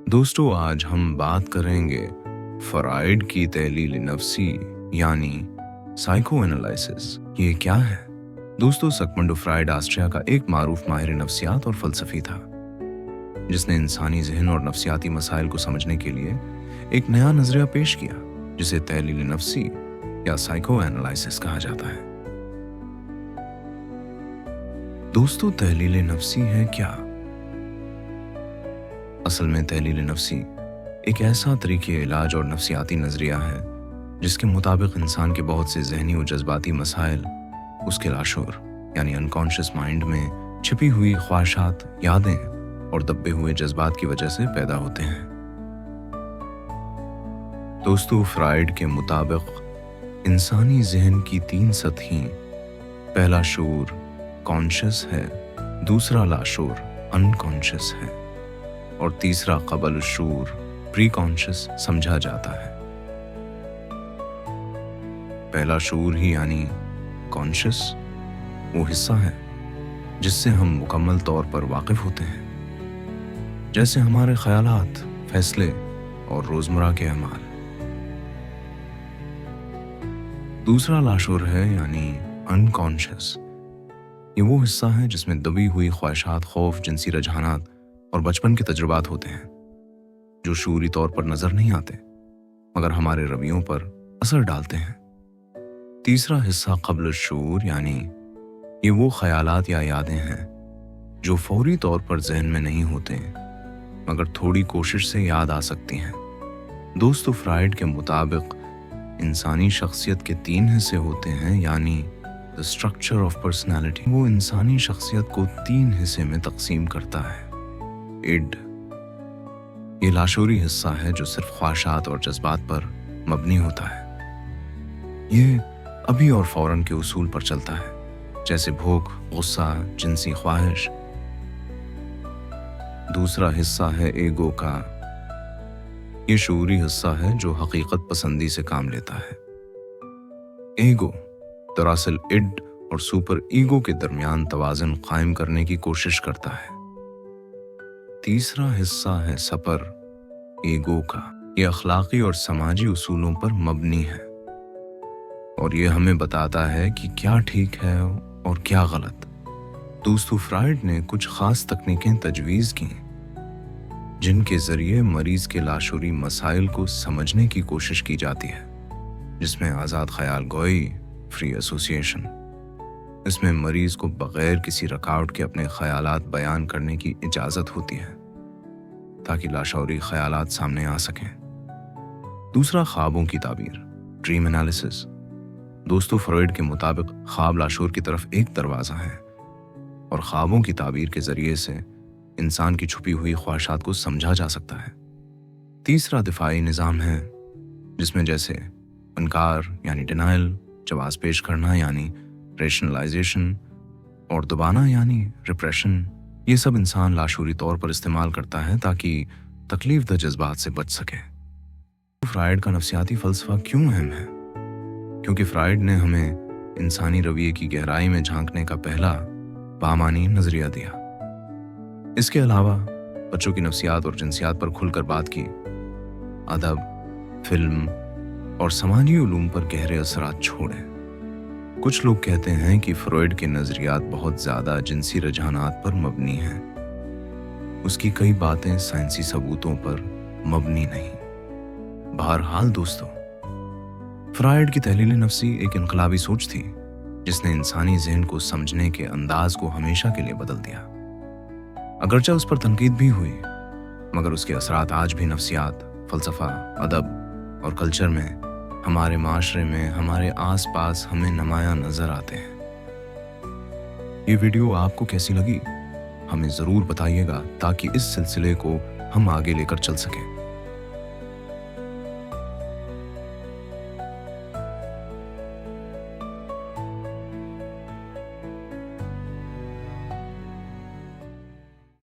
دوستو آج ہم بات کریں گے فرائڈ کی تحلیل نفسی یعنی سائیکو انالائسس. یہ کیا ہے؟ دوستو سگمنڈ فرائڈ آسٹریا کا ایک معروف ماہر نفسیات اور فلسفی تھا جس نے انسانی ذہن اور نفسیاتی مسائل کو سمجھنے کے لیے ایک نیا نظریہ پیش کیا جسے تحلیل نفسی یا سائیکو انالائسس کہا جاتا ہے. دوستو تحلیل نفسی ہے کیا؟ اصل میں تحلیل نفسی ایک ایسا طریقہ علاج اور نفسیاتی نظریہ ہے جس کے مطابق انسان کے بہت سے ذہنی و جذباتی مسائل اس کے لاشعور یعنی انکانشس مائنڈ میں چھپی ہوئی خواہشات، یادیں اور دبے ہوئے جذبات کی وجہ سے پیدا ہوتے ہیں. دوستو فرائڈ کے مطابق انسانی ذہن کی 3 سطحیں، پہلا شعور کانشس ہے، دوسرا لاشعور انکانشس ہے اور تیسرا قبل الشعور پری کانشس سمجھا جاتا ہے. پہلا شعور ہی یعنی کانشس وہ حصہ ہے جس سے ہم مکمل طور پر واقف ہوتے ہیں، جیسے ہمارے خیالات، فیصلے اور روزمرہ کے اعمال. دوسرا لاشعور ہے یعنی انکانشس. یہ وہ حصہ ہے جس میں دبی ہوئی خواہشات، خوف، جنسی رجحانات اور بچپن کے تجربات ہوتے ہیں جو شعوری طور پر نظر نہیں آتے مگر ہمارے رویوں پر اثر ڈالتے ہیں. تیسرا حصہ قبل الشعور یعنی یہ وہ خیالات یا یادیں ہیں جو فوری طور پر ذہن میں نہیں ہوتے مگر تھوڑی کوشش سے یاد آ سکتی ہیں. دوستو فرائڈ کے مطابق انسانی شخصیت کے 3 حصے ہوتے ہیں یعنی the structure of personality. وہ انسانی شخصیت کو 3 حصے میں تقسیم کرتا ہے. اِڈ یہ لاشعوری حصہ ہے جو صرف خواہشات اور جذبات پر مبنی ہوتا ہے. یہ ابھی اور فوراً کے اصول پر چلتا ہے جیسے بھوک، غصہ، جنسی خواہش. دوسرا حصہ ہے ایگو کا. یہ شعوری حصہ ہے جو حقیقت پسندی سے کام لیتا ہے. ایگو دراصل اِڈ اور سپر ایگو کے درمیان توازن قائم کرنے کی کوشش کرتا ہے. تیسرا حصہ ہے سپر ایگو کا. یہ اخلاقی اور سماجی اصولوں پر مبنی ہے اور یہ ہمیں بتاتا ہے کہ کیا ٹھیک ہے اور کیا غلط. دوستو فرائڈ نے کچھ خاص تکنیکیں تجویز کی جن کے ذریعے مریض کے لاشعوری مسائل کو سمجھنے کی کوشش کی جاتی ہے، جس میں آزاد خیال گوئی، فری ایسوسیشن. اس میں مریض کو بغیر کسی رکاوٹ کے اپنے خیالات بیان کرنے کی اجازت ہوتی ہے تاکہ لاشعوری خیالات سامنے آ سکیں. دوسرا خوابوں کی تعبیر ڈریم انالیسس. دوستو فرائڈ کے مطابق خواب لاشعور کی طرف ایک دروازہ ہے اور خوابوں کی تعبیر کے ذریعے سے انسان کی چھپی ہوئی خواہشات کو سمجھا جا سکتا ہے. تیسرا دفاعی نظام ہے جس میں جیسے انکار یعنی ڈینائل، جواز پیش کرنا یعنی ریشنلائزیشن اور دبانا یعنی ریپریشن. یہ سب انسان لاشعوری طور پر استعمال کرتا ہے تاکہ تکلیف دہ جذبات سے بچ سکے. فرائڈ کا نفسیاتی فلسفہ کیوں اہم ہے؟ کیونکہ فرائڈ نے ہمیں انسانی رویے کی گہرائی میں جھانکنے کا پہلا بامانی نظریہ دیا. اس کے علاوہ بچوں کی نفسیات اور جنسیات پر کھل کر بات کی، ادب، فلم اور سماجی علوم پر گہرے اثرات چھوڑے. کچھ لوگ کہتے ہیں کہ فرائڈ کے نظریات بہت زیادہ جنسی رجحانات پر مبنی ہیں. اس کی کئی باتیں سائنسی ثبوتوں پر مبنی نہیں. بہرحال دوستو فرائڈ کی تحلیل نفسی ایک انقلابی سوچ تھی جس نے انسانی ذہن کو سمجھنے کے انداز کو ہمیشہ کے لیے بدل دیا. اگرچہ اس پر تنقید بھی ہوئی مگر اس کے اثرات آج بھی نفسیات، فلسفہ، ادب اور کلچر میں، ہمارے معاشرے میں، ہمارے آس پاس ہمیں نمایاں نظر آتے ہیں. یہ ویڈیو آپ کو کیسی لگی؟ ہمیں ضرور بتائیے گا تاکہ اس سلسلے کو ہم آگے لے کر چل سکیں.